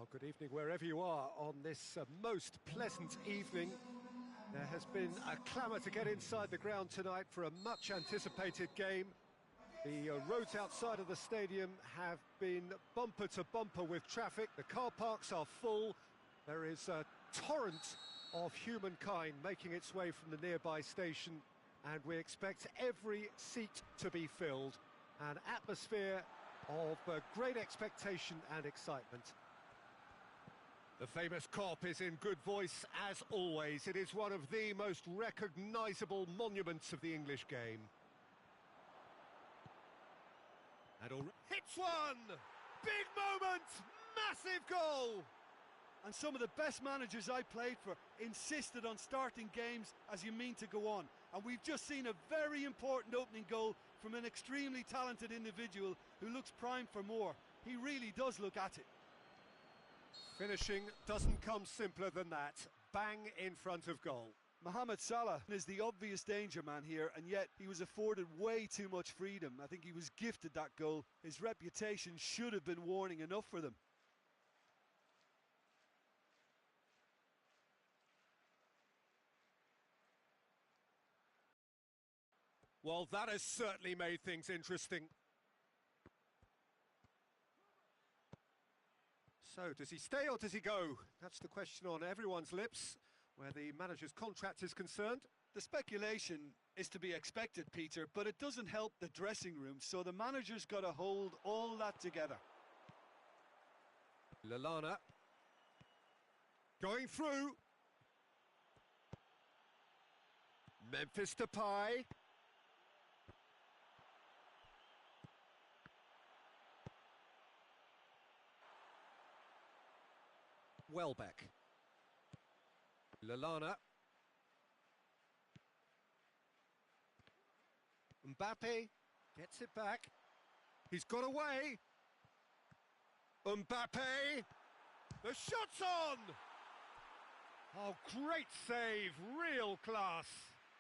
Well, good evening wherever you are on this most pleasant evening. There has been a clamour to get inside the ground tonight for a much-anticipated game. The roads outside of the stadium have been bumper to bumper with traffic. The car parks are full. There is a torrent of humankind making its way from the nearby station, and we expect every seat to be filled. An atmosphere of great expectation and excitement. The famous Kop is in good voice as always. It is one of the most recognisable monuments of the English game. And hits one! Big moment! Massive goal! And some of the best managers I played for insisted on starting games as you mean to go on. And we've just seen a very important opening goal from an extremely talented individual who looks primed for more. He really does look at it. Finishing doesn't come simpler than that. Bang in front of goal. Mohamed Salah is the obvious danger man here, and yet he was afforded way too much freedom. I think he was gifted that goal. His reputation should have been warning enough for them. Well, that has certainly made things interesting. So, does he stay or does he go? That's the question on everyone's lips, where the manager's contract is concerned. The speculation is to be expected, Peter, but it doesn't help the dressing room, so the manager's got to hold all that together. Lallana. Going through. Memphis Depay. Welbeck. Lallana. Mbappe gets it back. He's got away. Mbappe. The shot's on! Oh, great save, real class.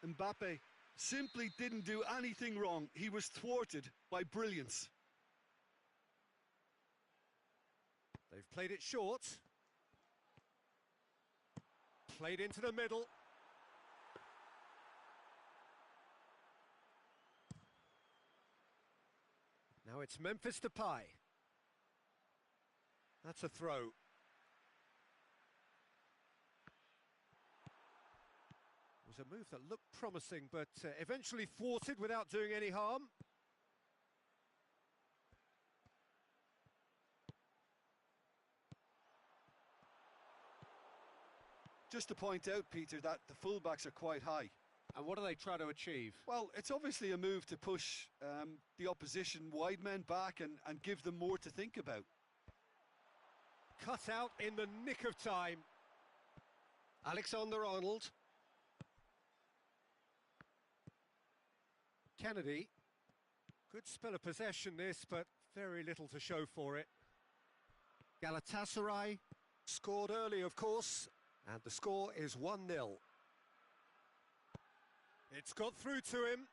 Mbappe simply didn't do anything wrong. He was thwarted by brilliance. They've played it short. Played into the middle. Now it's Memphis Depay. That's a throw. It was a move that looked promising, but eventually thwarted without doing any harm. Just to point out, Peter, that the fullbacks are quite high. And what are they trying to achieve? Well, it's obviously a move to push the opposition wide men back and give them more to think about. Cut out in the nick of time. Alexander-Arnold. Kennedy. Good spell of possession this, but very little to show for it. Galatasaray scored early, of course. And the score is 1-0. It's got through to him.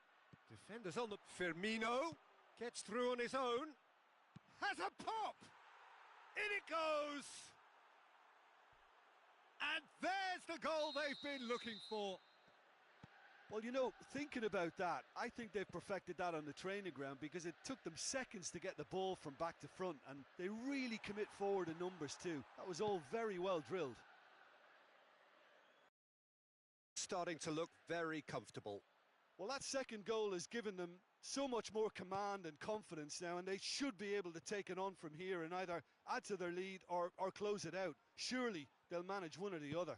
Defenders on the... Firmino gets through on his own. Has a pop! In it goes! And there's the goal they've been looking for. Well, you know, thinking about that, I think they've perfected that on the training ground because it took them seconds to get the ball from back to front, and they really commit forward in numbers too. That was all very well drilled. Starting to look very comfortable. Well, that second goal has given them so much more command and confidence now, and they should be able to take it on from here and either add to their lead or close it out. Surely they'll manage one or the other.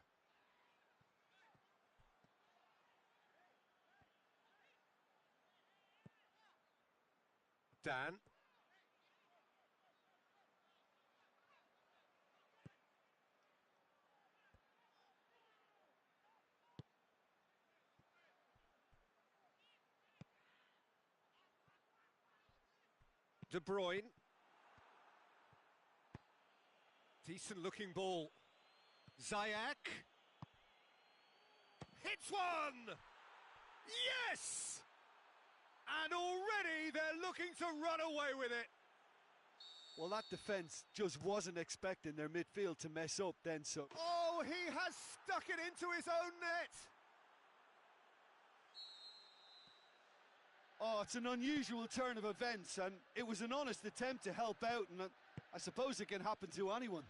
Dan. De Bruyne. Decent looking ball. Ziyech. Hits one! Yes! And already they're looking to run away with it. Well, that defence just wasn't expecting their midfield to mess up then, so... Oh, he has stuck it into his own net! Oh, it's an unusual turn of events, and it was an honest attempt to help out, and I suppose it can happen to anyone.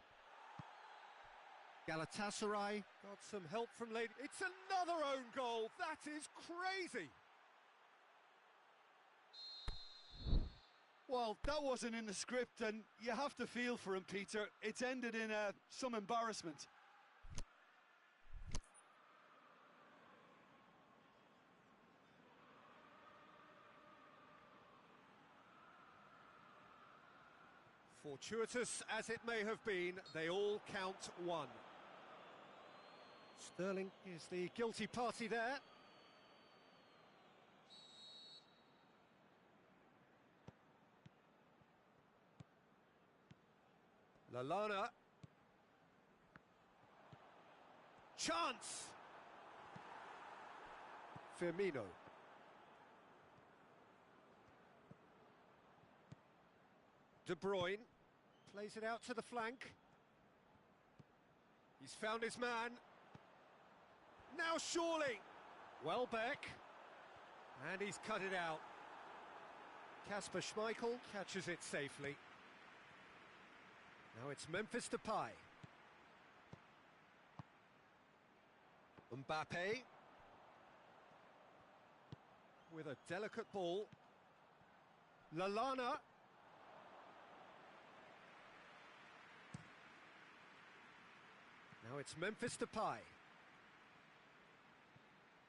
Galatasaray got some help from late. It's another own goal! That is crazy! Well, that wasn't in the script, and you have to feel for him, Peter. It's ended in some embarrassment. Fortuitous as it may have been, they all count one. Sterling is the guilty party there. Lallana. Chance! Firmino. De Bruyne plays it out to the flank. He's found his man. Now surely. Welbeck. And he's cut it out. Kasper Schmeichel catches it safely. Now it's Memphis Depay. Mbappe. With a delicate ball. Lallana. Now it's Memphis Depay.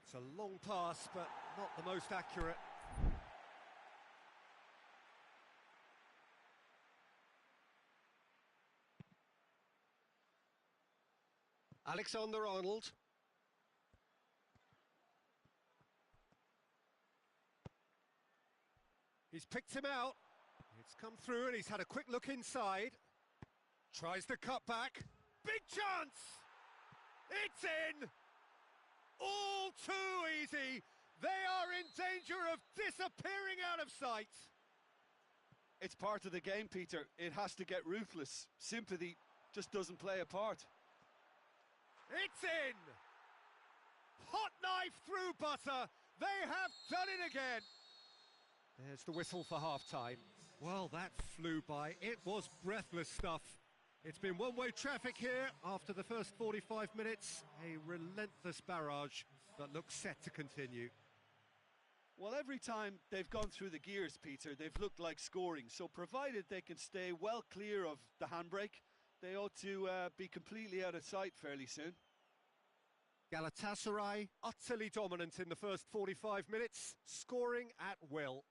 It's a long pass, but not the most accurate. Alexander-Arnold. He's picked him out. It's come through and he's had a quick look inside. Tries the cut back. Big chance! It's in! All too easy. They are in danger of disappearing out of sight. It's part of the game, Peter. It has to get ruthless. Sympathy just doesn't play a part. It's in! Hot knife through butter. They have done it again. There's the whistle for half-time. Well, that flew by. It was breathless stuff. It's been one-way traffic here after the first 45 minutes. A relentless barrage that looks set to continue. Well, every time they've gone through the gears, Peter, they've looked like scoring. So provided they can stay well clear of the handbrake, they ought to be completely out of sight fairly soon. Galatasaray utterly dominant in the first 45 minutes, scoring at will.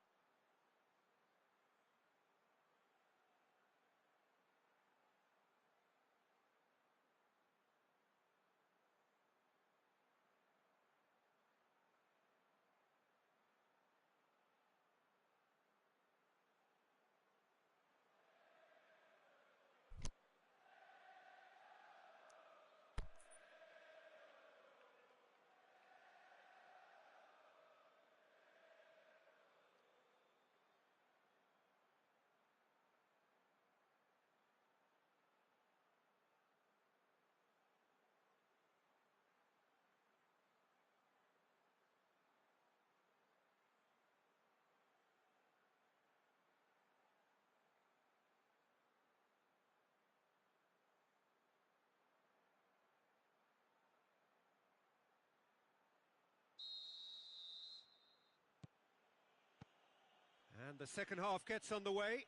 And the second half gets underway.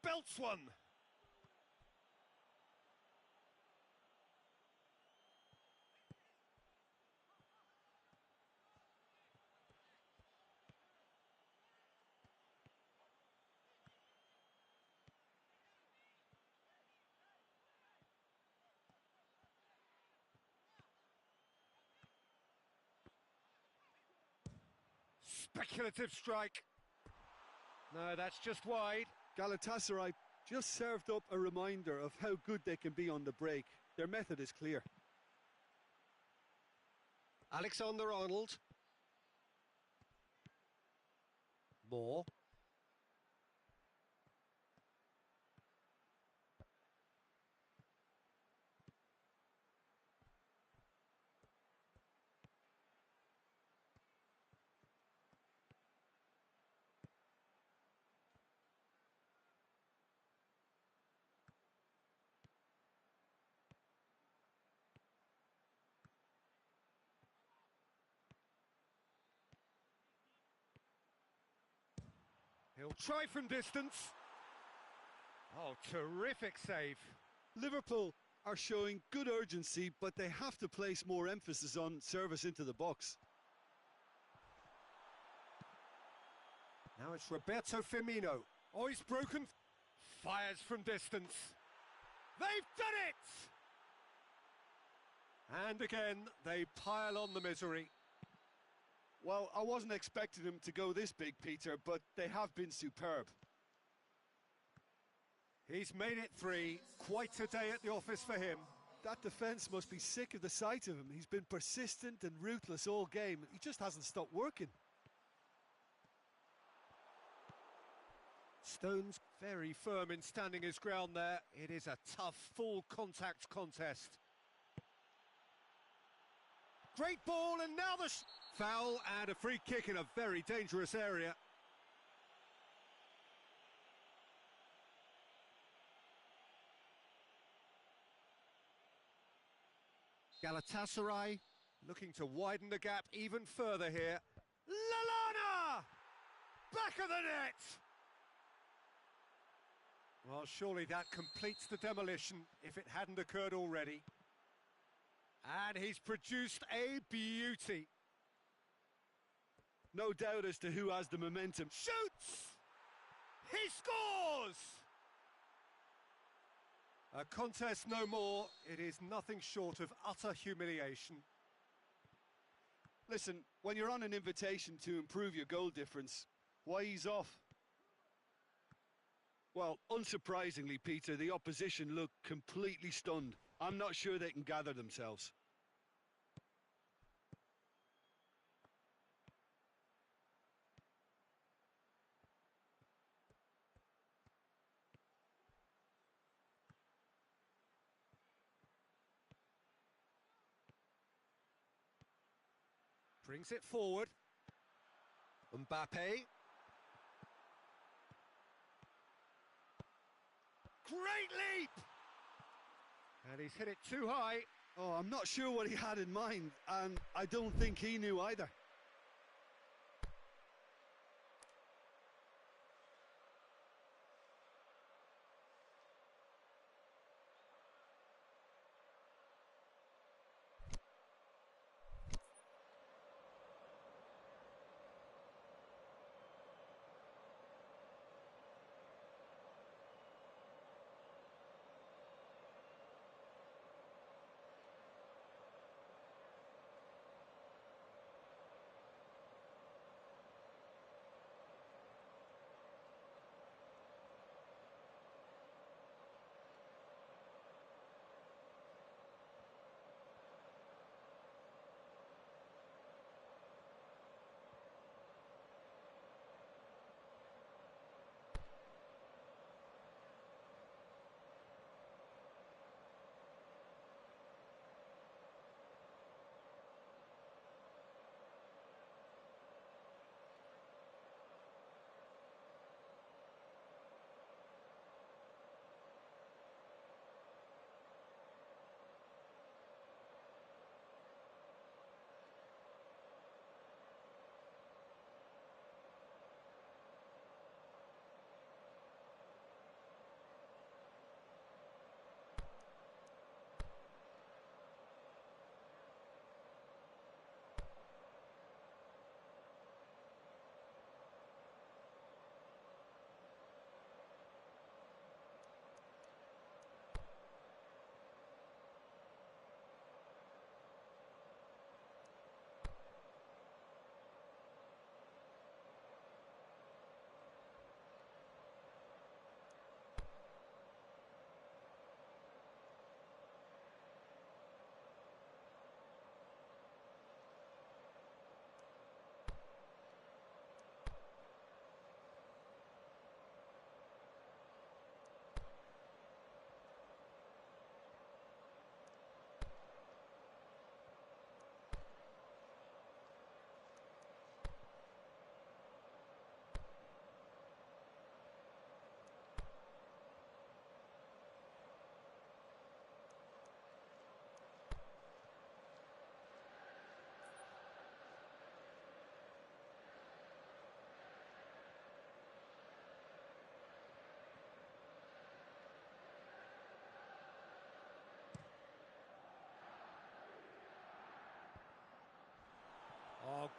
Belts one. Speculative strike. No, that's just wide. Galatasaray just served up a reminder of how good they can be on the break. Their method is clear. Alexander-Arnold. Moore. He'll try from distance. Oh, terrific save. Liverpool are showing good urgency, but they have to place more emphasis on service into the box. Now it's Roberto Firmino. Oh, he's broken. Fires from distance. They've done it! And again, they pile on the misery. Well, I wasn't expecting them to go this big, Peter, but they have been superb. He's made it 3. Quite a day at the office for him. That defence must be sick of the sight of him. He's been persistent and ruthless all game. He just hasn't stopped working. Stones very firm in standing his ground there. It is a tough, full contact contest. Great ball, and now the foul and a free kick in a very dangerous area. Galatasaray looking to widen the gap even further here. Lallana! Back of the net! Well, surely that completes the demolition if it hadn't occurred already. And he's produced a beauty. No doubt as to who has the momentum. Shoots! He scores! A contest no more. It is nothing short of utter humiliation. Listen, when you're on an invitation to improve your goal difference, why ease off? Well, unsurprisingly, Peter, the opposition look completely stunned. I'm not sure they can gather themselves. Brings it forward. Mbappe. Great leap! And he's hit it too high. Oh, I'm not sure what he had in mind, and I don't think he knew either.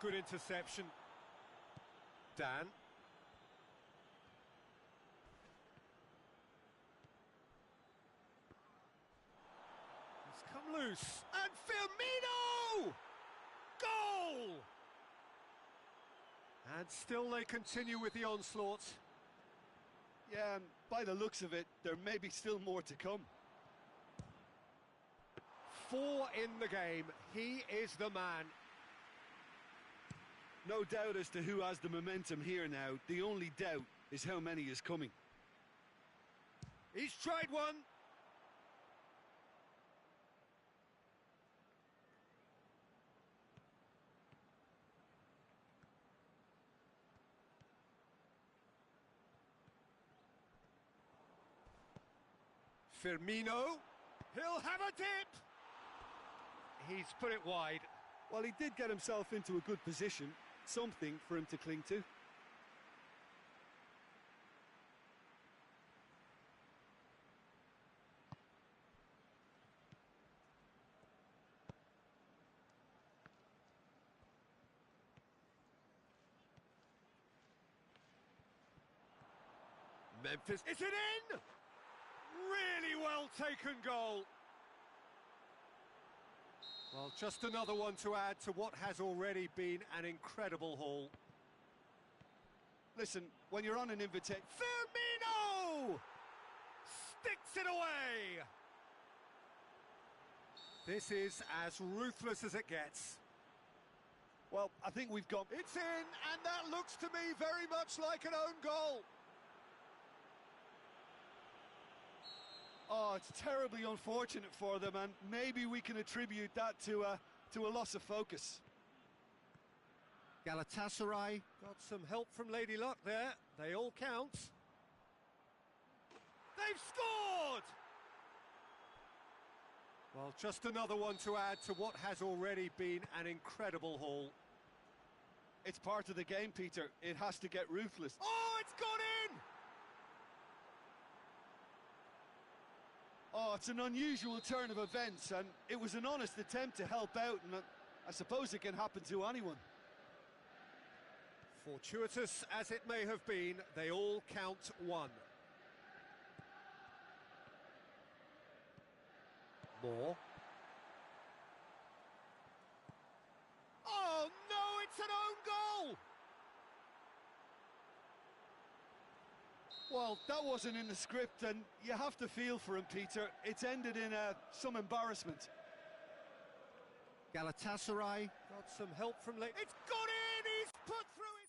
good interception. Dan. He's come loose. And Firmino! Goal! And still they continue with the onslaught. Yeah, and by the looks of it, there may be still more to come. 4 in the game. He is the man. No doubt as to who has the momentum here now. The only doubt is how many is coming. He's tried one. Firmino. He'll have a dip. He's put it wide. Well, he did get himself into a good position. Something for him to cling to. Memphis, is it in? Really well taken goal. Well, just another one to add to what has already been an incredible haul. Listen, when you're on an invitation... Firmino! Sticks it away! This is as ruthless as it gets. Well, I think we've got... It's in, and that looks to me very much like an own goal. Oh, it's terribly unfortunate for them, and maybe we can attribute that to a loss of focus. Galatasaray got some help from Lady Luck there. They all count. They've scored! Well, just another one to add to what has already been an incredible haul. It's part of the game, Peter. It has to get ruthless. Oh, it's gone in! Oh, it's an unusual turn of events, and it was an honest attempt to help out, and I suppose it can happen to anyone. Fortuitous as it may have been, they all count one. More. Oh no, it's an own goal! Well, that wasn't in the script, and you have to feel for him, Peter. It's ended in some embarrassment. Galatasaray got some help from late. It's gone in! He's put through it!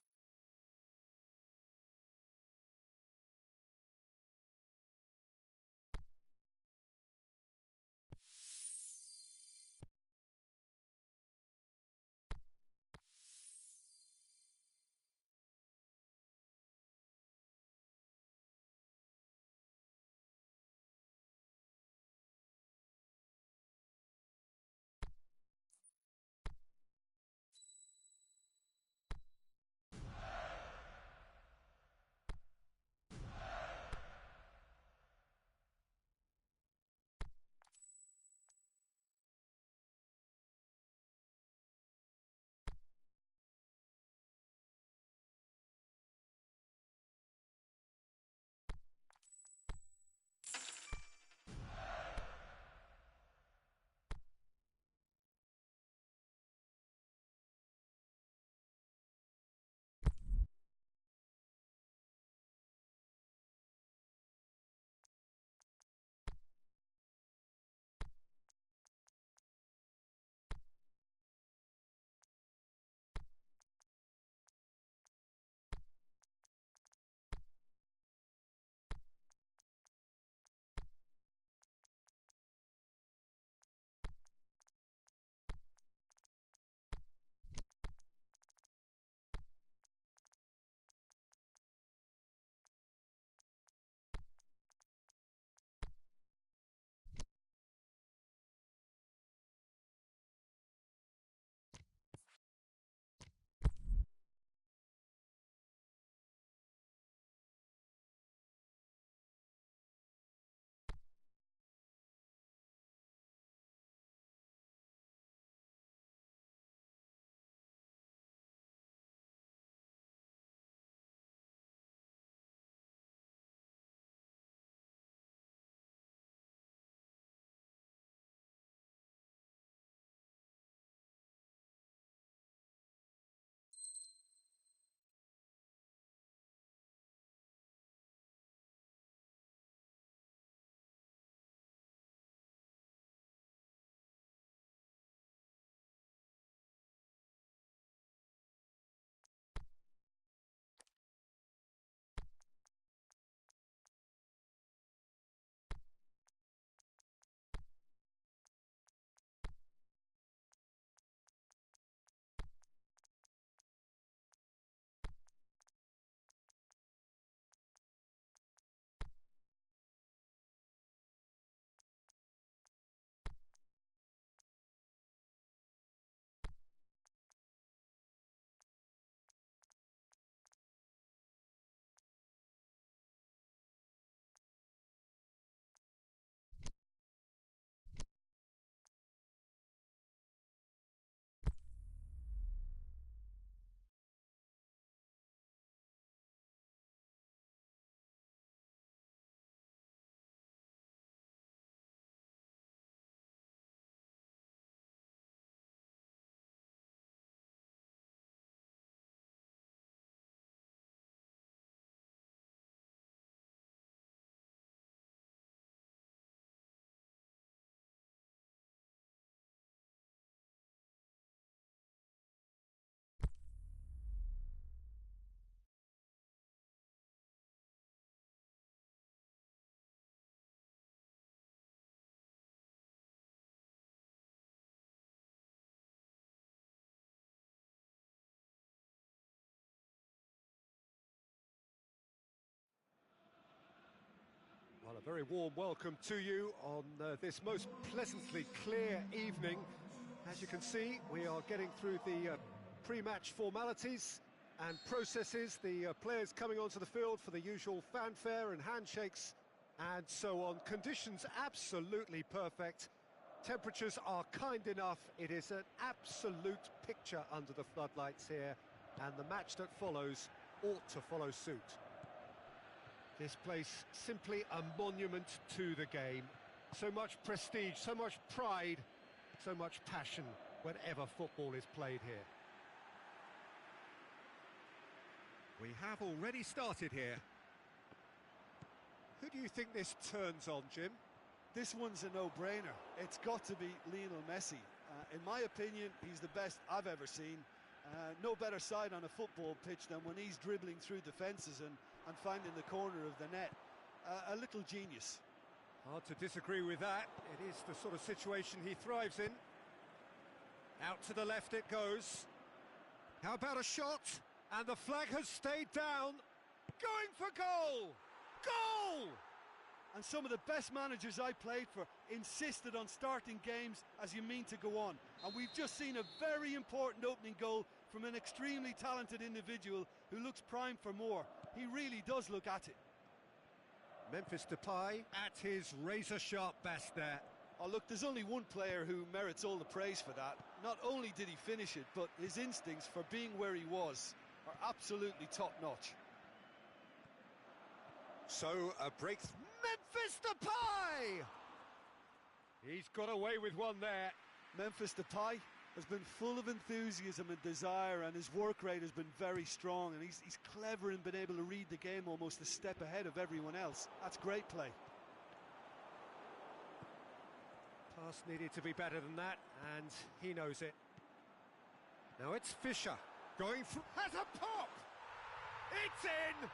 A very warm welcome to you on this most pleasantly clear evening. As you can see, we are getting through the pre-match formalities and processes, the players coming onto the field for the usual fanfare and handshakes and so on. Conditions absolutely perfect. Temperatures are kind enough. It is an absolute picture under the floodlights here, and the match that follows ought to follow suit. This place simply a monument to the game. So much prestige, so much pride, so much passion whenever football is played here. We have already started here. Who do you think this turns on, Jim? This one's a no-brainer. It's got to be Lionel Messi. In my opinion, he's the best I've ever seen. No better side on a football pitch than when he's dribbling through defences and finding the corner of the net. A little genius. Hard to disagree with that. It is the sort of situation he thrives in. Out to the left it goes. How about a shot? And the flag has stayed down. Going for goal! Goal! And some of the best managers I played for insisted on starting games as you mean to go on. And we've just seen a very important opening goal from an extremely talented individual who looks primed for more. He really does look at it. Memphis Depay at his razor-sharp best there. Oh look, there's only one player who merits all the praise for that. Not only did he finish it, but his instincts for being where he was are absolutely top-notch. So a break. Memphis Depay! He's got away with one there. Memphis Depay has been full of enthusiasm and desire, and his work rate has been very strong, and he's clever in being able to read the game almost a step ahead of everyone else. That's great play. Pass needed to be better than that, and he knows it. Now it's Fisher going through. Has a pop! It's in!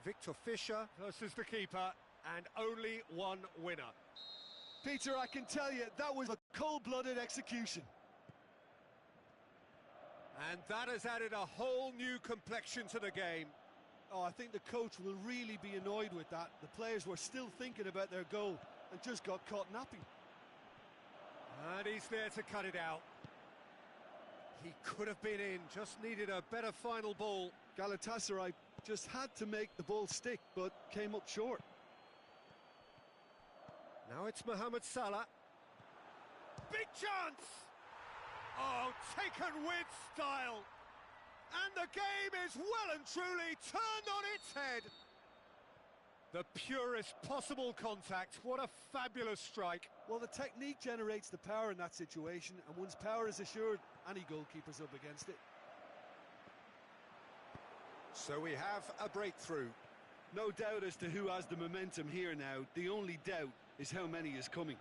Victor Fisher versus the keeper, and only one winner. Peter, I can tell you, that was a cold-blooded execution. And that has added a whole new complexion to the game. Oh, I think the coach will really be annoyed with that. The players were still thinking about their goal and just got caught napping. And he's there to cut it out. He could have been in, just needed a better final ball. Galatasaray just had to make the ball stick, but came up short. Now it's Mohamed Salah. Big chance! Oh, taken with style. And the game is well and truly turned on its head. The purest possible contact. What a fabulous strike. Well, the technique generates the power in that situation, and once power is assured, any goalkeeper's up against it. So we have a breakthrough. No doubt as to who has the momentum here now. The only doubt is how many is coming.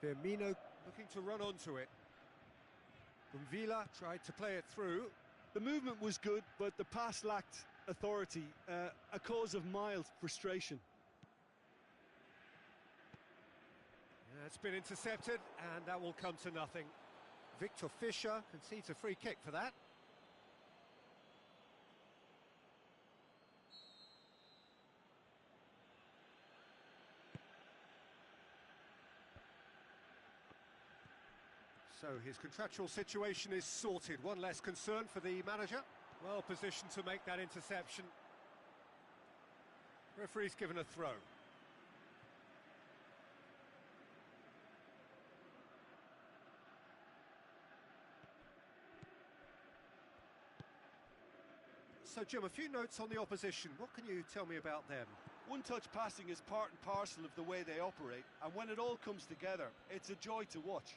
Firmino looking to run onto it. Villa tried to play it through. The movement was good, but the pass lacked authority, a cause of mild frustration. Yeah, it's been intercepted, and that will come to nothing. Victor Fisher concedes a free kick for that. So his contractual situation is sorted. One less concern for the manager. Well positioned to make that interception. Referee's given a throw. So Jim, a few notes on the opposition. What can you tell me about them? One-touch passing is part and parcel of the way they operate, and when it all comes together, it's a joy to watch.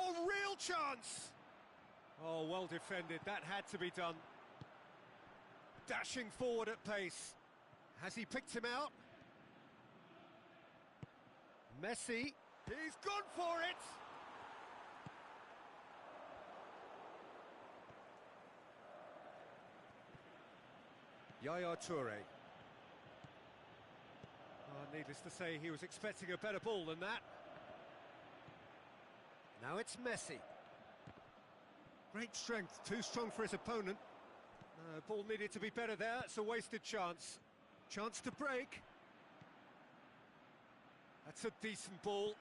Oh, real chance! Oh, well defended. That had to be done. Dashing forward at pace. Has he picked him out? Messi. He's gone for it! Yaya Toure. Oh, needless to say, he was expecting a better ball than that. Now it's Messi. Great strength, too strong for his opponent. Ball needed to be better there, it's a wasted chance. Chance to break. That's a decent ball.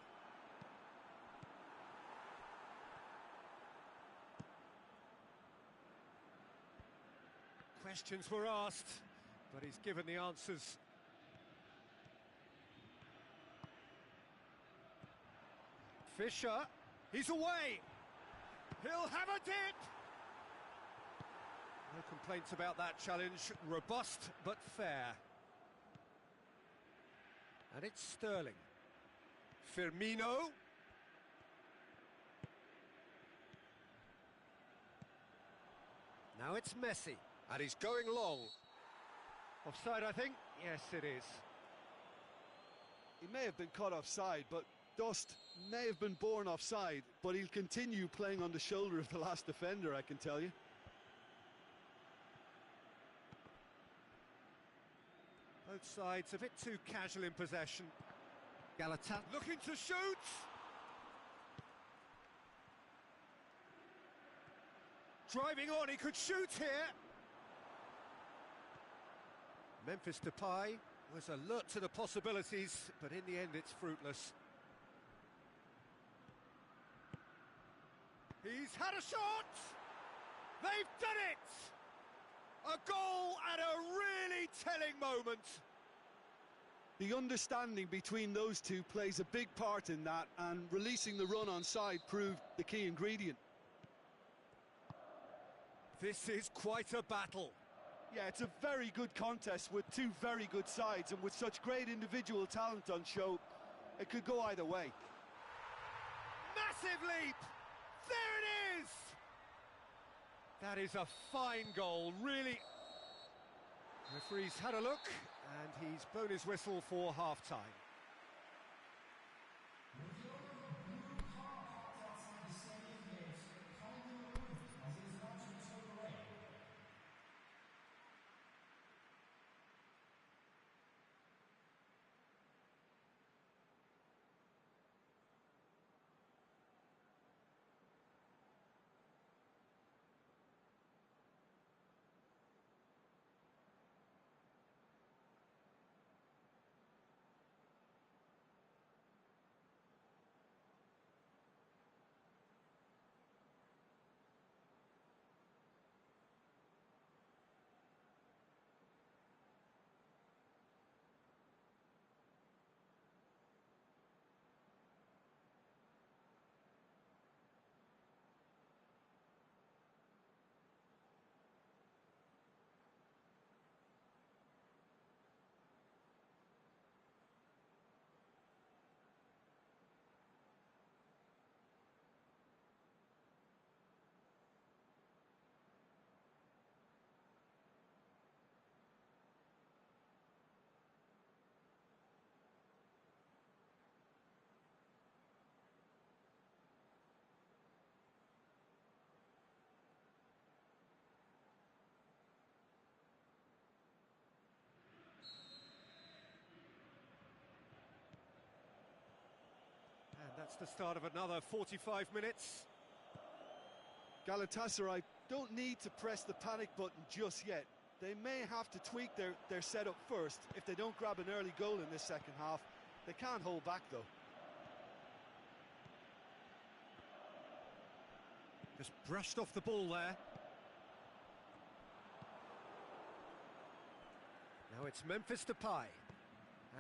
Questions were asked, but he's given the answers. Fisher, he's away! He'll have a dip! No complaints about that challenge, robust but fair. And it's Sterling. Firmino. Now it's Messi. And he's going long. Offside, I think? Yes, it is. He may have been caught offside, but dust may have been born offside, but he'll continue playing on the shoulder of the last defender, I can tell you. Both sides a bit too casual in possession. Callofturks looking to shoot! Driving on, he could shoot here! Memphis Depay was alert to the possibilities, but in the end it's fruitless. He's had a shot! They've done it! A goal at a really telling moment. The understanding between those two plays a big part in that, and releasing the run on side proved the key ingredient. This is quite a battle. Yeah, it's a very good contest with two very good sides, and with such great individual talent on show, it could go either way. Massive leap! There it is! That is a fine goal, really. Referee's had a look, and he's blown his whistle for half-time. That's the start of another 45 minutes. Galatasaray don't need to press the panic button just yet. They may have to tweak their setup first. If they don't grab an early goal in this second half, they can't hold back though. Just brushed off the ball there. Now it's Memphis Depay.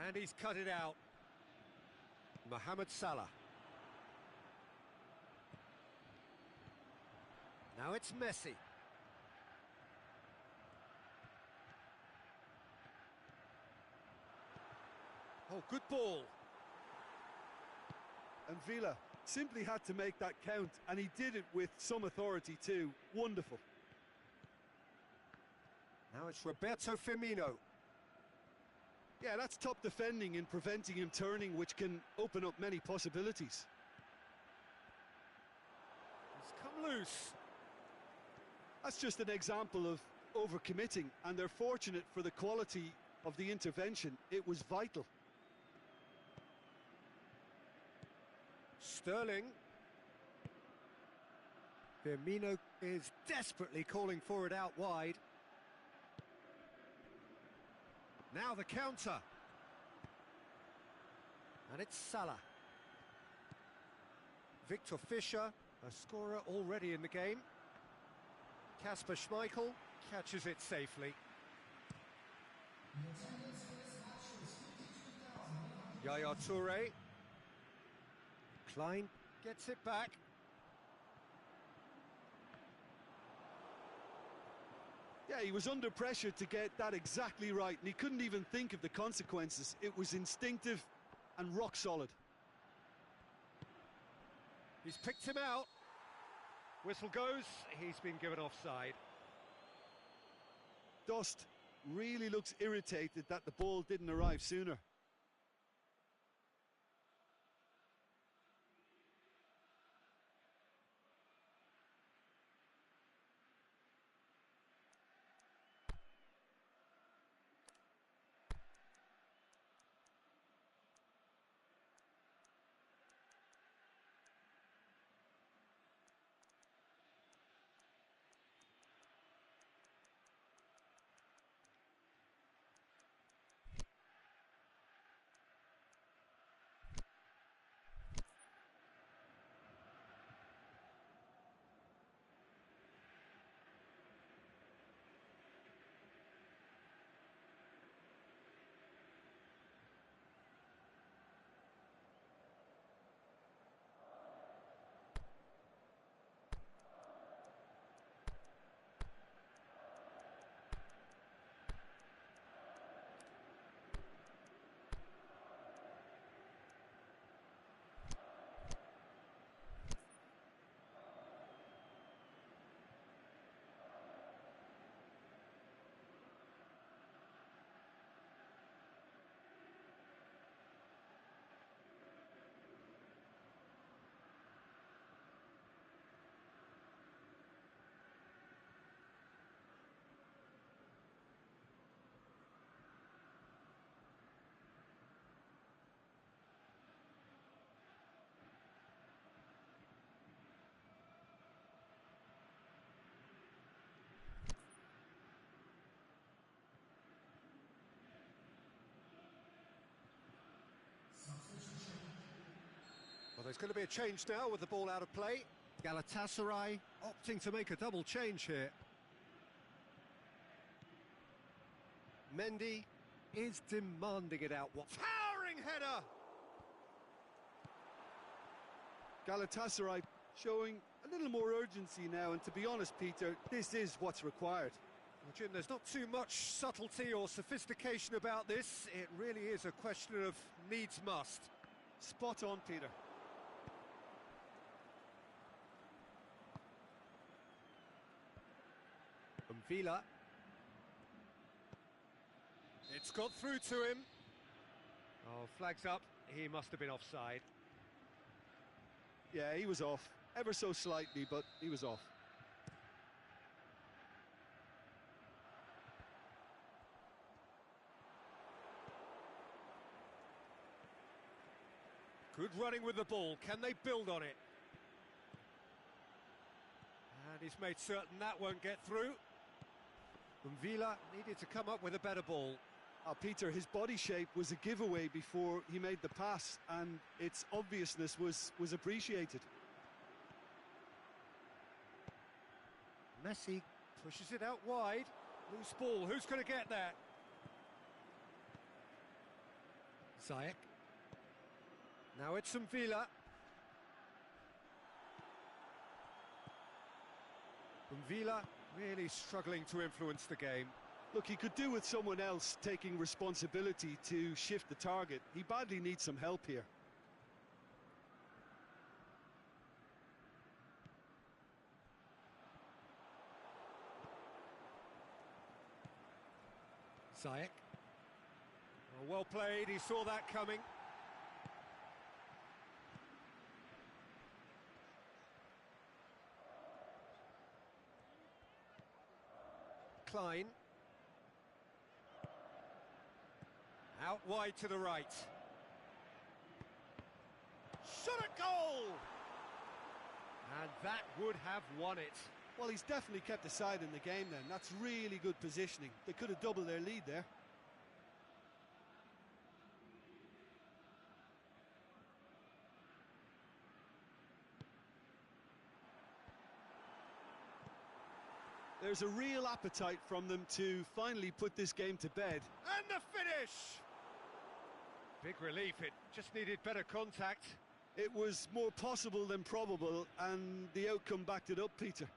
And he's cut it out. Mohamed Salah. Now it's Messi. Oh, good ball. And Villa simply had to make that count, and he did it with some authority too. Wonderful. Now it's Roberto Firmino. Yeah, that's top defending in preventing him turning, which can open up many possibilities. He's come loose. That's just an example of overcommitting, and they're fortunate for the quality of the intervention. It was vital. Sterling. Firmino is desperately calling for it out wide. Now the counter. And it's Salah. Victor Fischer, a scorer already in the game. Kasper Schmeichel catches it safely. Yaya Toure. Klein gets it back. Yeah, he was under pressure to get that exactly right, and he couldn't even think of the consequences. It was instinctive and rock solid. He's picked him out. Whistle goes, he's been given offside. Dust really looks irritated that the ball didn't arrive sooner. Well, there's going to be a change now with the ball out of play. Galatasaray opting to make a double change here. Mendy is demanding it out. What towering header! Galatasaray showing a little more urgency now, and to be honest, Peter, this is what's required. Well, Jim, there's not too much subtlety or sophistication about this. It really is a question of needs must. Spot on, Peter. Villa. It's got through to him. Oh, flags up. He must have been offside. Yeah, he was off. Ever so slightly, but he was off. Good running with the ball. Can they build on it? And he's made certain that won't get through. Villa needed to come up with a better ball. Peter, his body shape was a giveaway before he made the pass, and its obviousness was appreciated. Messi pushes it out wide. Loose ball. Who's going to get that? Ziyech. Now it's Villa. Villa really struggling to influence the game. Look, he could do with someone else taking responsibility to shift the target. He badly needs some help here. Ziyech. Well played, he saw that coming. Klein. Out wide to the right. Shot at goal! And that would have won it. Well, he's definitely kept the side in the game then. That's really good positioning. They could have doubled their lead there. There's a real appetite from them to finally put this game to bed. And the finish! Big relief, it just needed better contact. It was more possible than probable, and the outcome backed it up, Peter.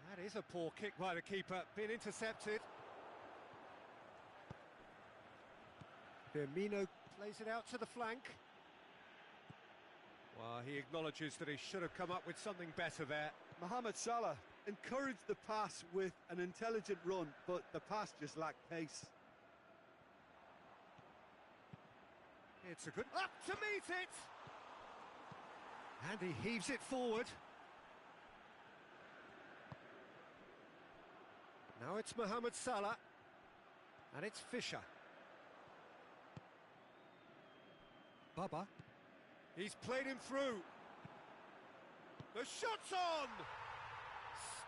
That is a poor kick by the keeper, being intercepted. Firmino plays it out to the flank. Well, he acknowledges that he should have come up with something better there. Mohamed Salah encouraged the pass with an intelligent run, but the pass just lacked pace. It's a good... up to meet it! And he heaves it forward. Now it's Mohamed Salah. And it's Fisher. Baba. He's played him through. The shot's on!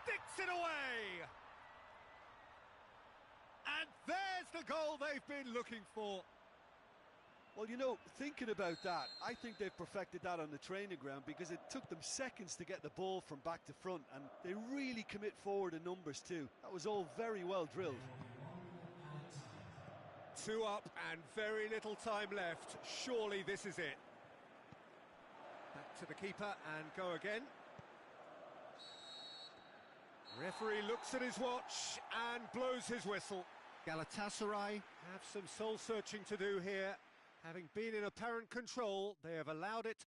Sticks it away! And there's the goal they've been looking for. Well, you know, thinking about that, I think they've perfected that on the training ground because it took them seconds to get the ball from back to front, and they really commit forward in numbers too. That was all very well drilled. 2 up and very little time left. Surely this is it. Back to the keeper and go again. Referee looks at his watch and blows his whistle. Galatasaray have some soul-searching to do here. Having been in apparent control, they have allowed it